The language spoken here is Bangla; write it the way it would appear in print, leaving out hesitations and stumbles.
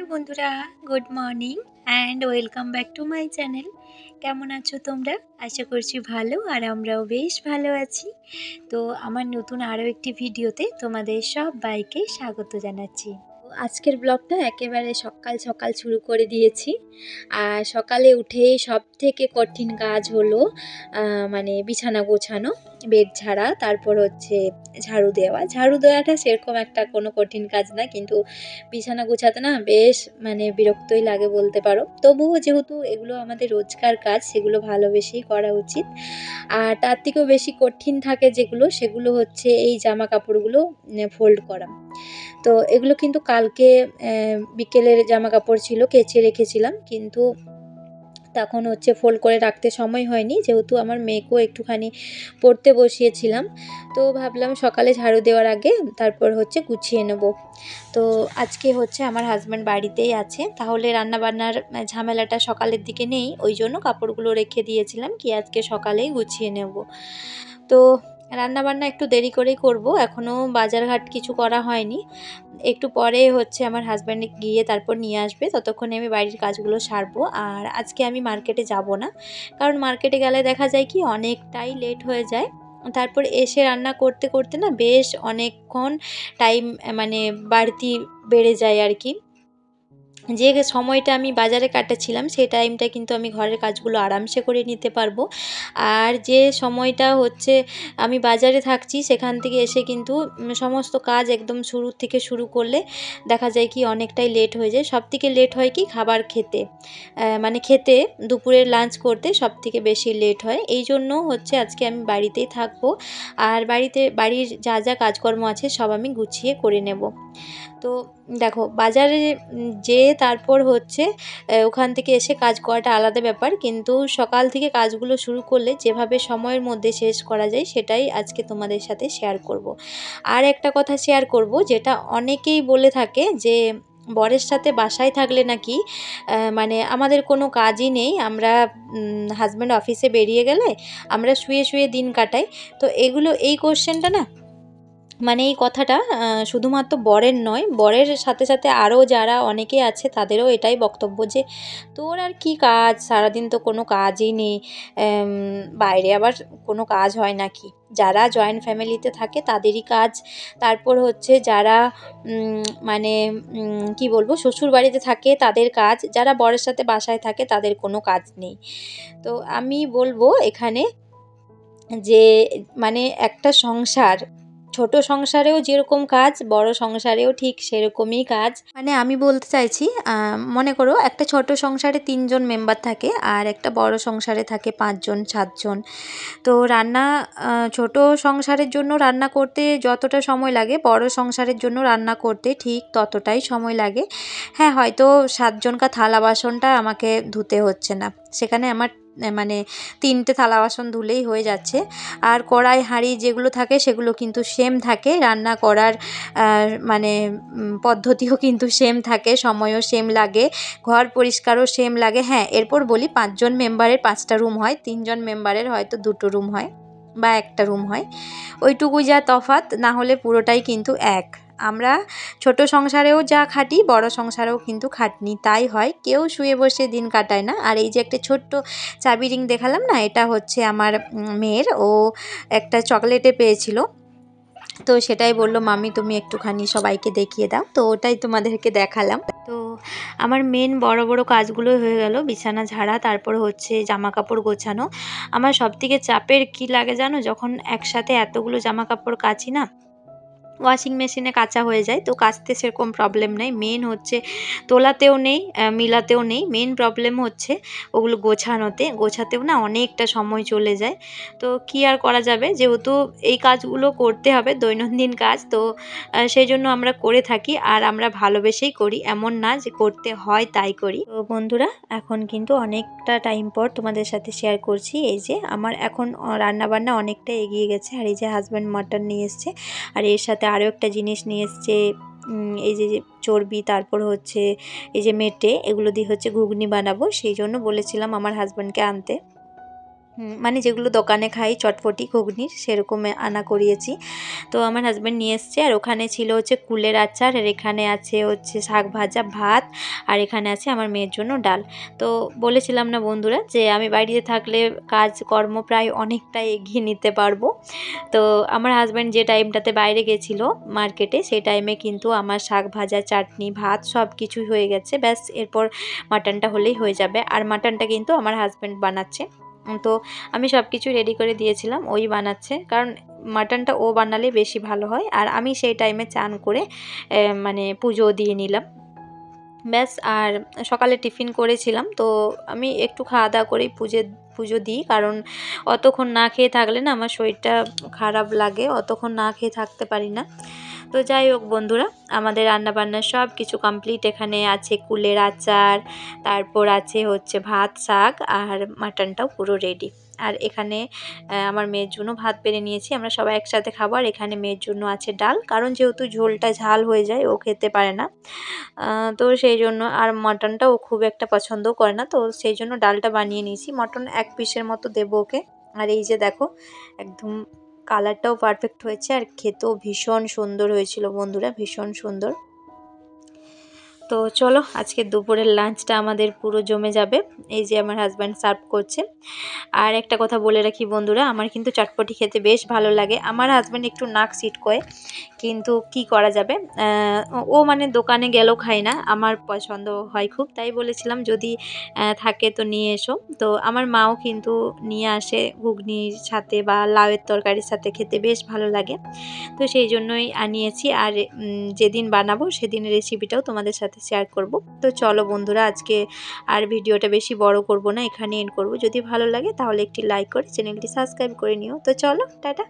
হ্যালো বন্ধুরা, good morning and welcome back to my channel. কেমন আছো তোমরা? আশা করছি ভালো, আর আমরাও বেশ ভালো আছি। তো আমার নতুন আরও একটি ভিডিওতে তোমাদের সবাইকে স্বাগত জানাচ্ছি। তো আজকের ব্লগটা একেবারে সকাল সকাল শুরু করে দিয়েছি। আর সকালে উঠেই সব থেকে কঠিন কাজ হলো মানে বিছানা গোছানো, বেড ঝাড়া, তারপর হচ্ছে ঝাড়ু দেওয়া। ঝাড়ু দেওয়াটা সেরকম একটা কোনো কঠিন কাজ না, কিন্তু বিছানা গোছাতে না বেশ মানে বিরক্তই লাগে বলতে পারো। তবুও যেহেতু এগুলো আমাদের রোজকার কাজ, সেগুলো ভালোবেসেই করা উচিত। আর তার থেকেও বেশি কঠিন থাকে যেগুলো, সেগুলো হচ্ছে এই জামা কাপড়গুলো ফোল্ড করা। তো এগুলো কিন্তু কালকে বিকেলের জামা কাপড় ছিল, কেচে রেখেছিলাম, কিন্তু তখন হচ্ছে ফোল্ড করে রাখতে সময় হয়নি, যেহেতু আমার মেয়েকেও একটুখানি পড়তে বসিয়েছিলাম। তো ভাবলাম সকালে ঝাড়ু দেওয়ার আগে তারপর হচ্ছে গুছিয়ে নেব। তো আজকে হচ্ছে আমার হাজব্যান্ড বাড়িতেই আছে, তাহলে রান্নাবান্নার ঝামেলাটা সকালের দিকে নেই, ওই জন্য কাপড়গুলো রেখে দিয়েছিলাম কি আজকে সকালেই গুছিয়ে নেব। তো রান্নাবান্না একটু দেরি করেই করব, এখনও বাজারঘাট কিছু করা হয়নি। একটু পরে হচ্ছে আমার হাজব্যান্ড গিয়ে তারপর নিয়ে আসবে, ততক্ষণে আমি বাড়ির কাজগুলো সারবো। আর আজকে আমি মার্কেটে যাব না, কারণ মার্কেটে গেলে দেখা যায় কি অনেকটাই লেট হয়ে যায়। তারপর এসে রান্না করতে করতে না বেশ অনেকক্ষণ টাইম মানে বাড়তি বেড়ে যায় আর কি। যে সময়টা আমি বাজারে কাটাচ্ছিলাম সেই টাইমটা কিন্তু আমি ঘরের কাজগুলো আরামসে করে নিতে পারবো। আর যে সময়টা হচ্ছে আমি বাজারে থাকছি, সেখান থেকে এসে কিন্তু সমস্ত কাজ একদম শুরু থেকে শুরু করলে দেখা যায় কি অনেকটাই লেট হয়ে যায়। সব থেকে লেট হয় কি খাবার খেতে, মানে খেতে দুপুরের লাঞ্চ করতে সব থেকে বেশি লেট হয়। এই জন্য হচ্ছে আজকে আমি বাড়িতেই থাকবো, আর বাড়ির যা যা কাজকর্ম আছে সব আমি গুছিয়ে করে নেব। তো দেখো বাজারে যেয়ে তারপর হচ্ছে ওখান থেকে এসে কাজ করাটা আলাদা ব্যাপার, কিন্তু সকাল থেকে কাজগুলো শুরু করলে যেভাবে সময়ের মধ্যে শেষ করা যায় সেটাই আজকে তোমাদের সাথে শেয়ার করব। আর একটা কথা শেয়ার করব, যেটা অনেকেই বলে থাকে যে বরের সাথে বাসায় থাকলে নাকি মানে আমাদের কোনো কাজই নেই, আমরা হাজব্যান্ড অফিসে বেরিয়ে গেলে আমরা শুয়ে শুয়ে দিন কাটাই। তো এই কোশ্চেনটা না, মানে এই কথাটা শুধুমাত্র বরের নয়, বরের সাথে সাথে আরও যারা অনেকে আছে তাদেরও এটাই বক্তব্য যে তোর আর কি কাজ, সারাদিন তো কোনো কাজই নেই, বাইরে আবার কোনো কাজ হয় নাকি? যারা জয়েন্ট ফ্যামিলিতে থাকে তাদেরই কাজ, তারপর হচ্ছে যারা মানে কি বলবো শ্বশুর বাড়িতে থাকে তাদের কাজ, যারা বরের সাথে বাসায় থাকে তাদের কোনো কাজ নেই। তো আমি বলবো এখানে যে মানে একটা সংসার, ছোট সংসারেও যেরকম কাজ বড় সংসারেও ঠিক সেরকমই কাজ। মানে আমি বলতে চাইছি মনে করো একটা ছোট সংসারে 3জন মেম্বার থাকে, আর একটা বড় সংসারে থাকে 5জন 7জন। তো রান্না ছোট সংসারের জন্য রান্না করতে যতটা সময় লাগে বড় সংসারের জন্য রান্না করতে ঠিক ততটাই সময় লাগে। হ্যাঁ, হয়তো 7জনকা থালা বাসনটা আমাকে ধুতে হচ্ছে না, সেখানে আমার মানে 3টে থালা বাসন ধুলেই হয়ে যাচ্ছে। আর কড়াই হাঁড়ি যেগুলো থাকে সেগুলো কিন্তু সেম থাকে, রান্না করার মানে পদ্ধতিও কিন্তু সেম থাকে, সময়ও সেম লাগে, ঘর পরিষ্কারও সেম লাগে। হ্যাঁ, এরপর বলি 5জন মেম্বারের 5টা রুম হয়, 3জন মেম্বারের হয়তো 2টো রুম হয় বা একটা রুম হয়, ওইটুকুই যা তফাৎ, না হলে পুরোটাই কিন্তু এক। আমরা ছোট সংসারেও যা খাটি বড় সংসারেও কিন্তু খাটনি তাই হয়, কেউ শুয়ে বসে দিন কাটায় না। আর এই যে একটা ছোট্ট চাবি রিং দেখালাম না, এটা হচ্ছে আমার মেয়ের, ও একটা চকলেটে পেয়েছিল, তো সেটাই বললো মাম্মি তুমি একটুখানি সবাইকে দেখিয়ে দাও, তো ওটাই তোমাদেরকে দেখালাম। তো আমার মেন বড় বড় কাজগুলো হয়ে গেল, বিছানা ঝাড়া, তারপর হচ্ছে জামা কাপড় গোছানো। আমার সবথেকে চাপের কি লাগে জানো, যখন একসাথে এতগুলো জামা কাপড় কাচি না, ওয়াশিং মেশিনে কাচা হয়ে যায় তো কাচতে সেরকম প্রবলেম নেই, মেন হচ্ছে তোলাতেও নেই মিলাতেও নেই, মেন প্রবলেম হচ্ছে ওগুলো গোছাতেও না অনেকটা সময় চলে যায়। তো কি আর করা যাবে, যেহেতু এই কাজগুলো করতে হবে, দৈনন্দিন কাজ, তো সেই জন্য আমরা করে থাকি, আর আমরা ভালোবেসেই করি, এমন না যে করতে হয় তাই করি। তো বন্ধুরা, এখন কিন্তু অনেকটা টাইম পর তোমাদের সাথে শেয়ার করছি, এই যে আমার এখন রান্নাবান্না অনেকটা এগিয়ে গেছে, আর এই যে হাজব্যান্ড মাটন নিয়ে এসছে, আর এর সাথে আরও একটা জিনিস নিয়ে এসছে, এই যে চর্বি, তারপর হচ্ছে এই যে মেটে, এগুলো দিয়ে হচ্ছে ঘুগনি বানাবো, সেই জন্য বলেছিলাম আমার হাজব্যান্ডকে আনতে। মানে যেগুলো দোকানে খাই চটপটি ঘুগনির সেরকম আনা করিয়েছি। তো আমার হাজব্যান্ড নিয়ে এসছে, আর ওখানে ছিল হচ্ছে কুলের আচার, আর এখানে আছে হচ্ছে শাক ভাজা, ভাত, আর এখানে আছে আমার মেয়ের জন্য ডাল। তো বলেছিলাম না বন্ধুরা যে আমি বাড়িতে থাকলে কাজকর্ম প্রায় অনেকটাই এগিয়ে নিতে পারবো। তো আমার হাজব্যান্ড যে টাইমটাতে বাইরে গেছিলো মার্কেটে, সেই টাইমে কিন্তু আমার শাক ভাজা, চাটনি, ভাত সব কিছুই হয়ে গেছে। ব্যাস এরপর মাটনটা হলেই হয়ে যাবে। আর মাটনটা কিন্তু আমার হাজব্যান্ড বানাচ্ছে। তো আমি সব কিছু রেডি করে দিয়েছিলাম, ওই বানাচ্ছে, কারণ মাটনটা ও বানালে বেশি ভালো হয়। আর আমি সেই টাইমে চান করে মানে পুজো দিয়ে নিলাম ব্যাস। আর সকালে টিফিন করেছিলাম, তো আমি একটু খাওয়া দাওয়া করেই পুজো দিই, কারণ অতক্ষণ না খেয়ে থাকলে না আমার শরীরটা খারাপ লাগে, অতক্ষণ না খেয়ে থাকতে পারি না। তো যাই হোক বন্ধুরা, আমাদের রান্নাবান্না সব কিছু কমপ্লিট। এখানে আছে কুলের আচার, তারপর আছে হচ্ছে ভাত, শাক, আর মাটনটাও পুরো রেডি। আর এখানে আমার মেয়ের জন্য ভাত বেড়ে নিয়েছি, আমরা সবাই একসাথে খাবো। আর এখানে মেয়ের জন্য আছে ডাল, কারণ যেহেতু ঝোলটা ঝাল হয়ে যায় ও খেতে পারে না, তো সেই জন্য। আর মটনটা ও খুব একটা পছন্দও করে না, তো সেই জন্য ডালটা বানিয়ে নিয়েছি। মটন 1 পিসের মতো দেবো ওকে। আর এই যে দেখো, একদম কালারটাও পারফেক্ট হয়েছে, আর খেতেও ভীষণ সুন্দর হয়েছিল বন্ধুরা, ভীষণ সুন্দর। তো চলো, আজকে দুপুরের লাঞ্চটা আমাদের পুরো জমে যাবে। এই যে আমার হাজব্যান্ড সার্ভ করছে। আর একটা কথা বলে রাখি বন্ধুরা, আমার কিন্তু চটপটি খেতে বেশ ভালো লাগে। আমার হাজব্যান্ড একটু নাক সিটকোয়, কিন্তু কি করা যাবে, ও মানে দোকানে গেলেও খায় না, আমার পছন্দ হয় খুব, তাই বলেছিলাম যদি থাকে তো নিয়ে এসো। তো আমার মাও কিন্তু নিয়ে আসে, ঘুগনির সাথে বা লাউয়ের তরকারির সাথে খেতে বেশ ভালো লাগে। তো সেই জন্যই আনিয়েছি। আর যেদিন বানাবো সেদিনের রেসিপিটাও তোমাদের সাথে শেয়ার করব। তো চলো বন্ধুরা, আজকে আর ভিডিওটা বেশি বড় করব না, এখানে এন্ড করব। যদি ভালো লাগে তাহলে একটি লাইক করে চ্যানেলটি সাবস্ক্রাইব করে নিও। তো চলো, টাটা।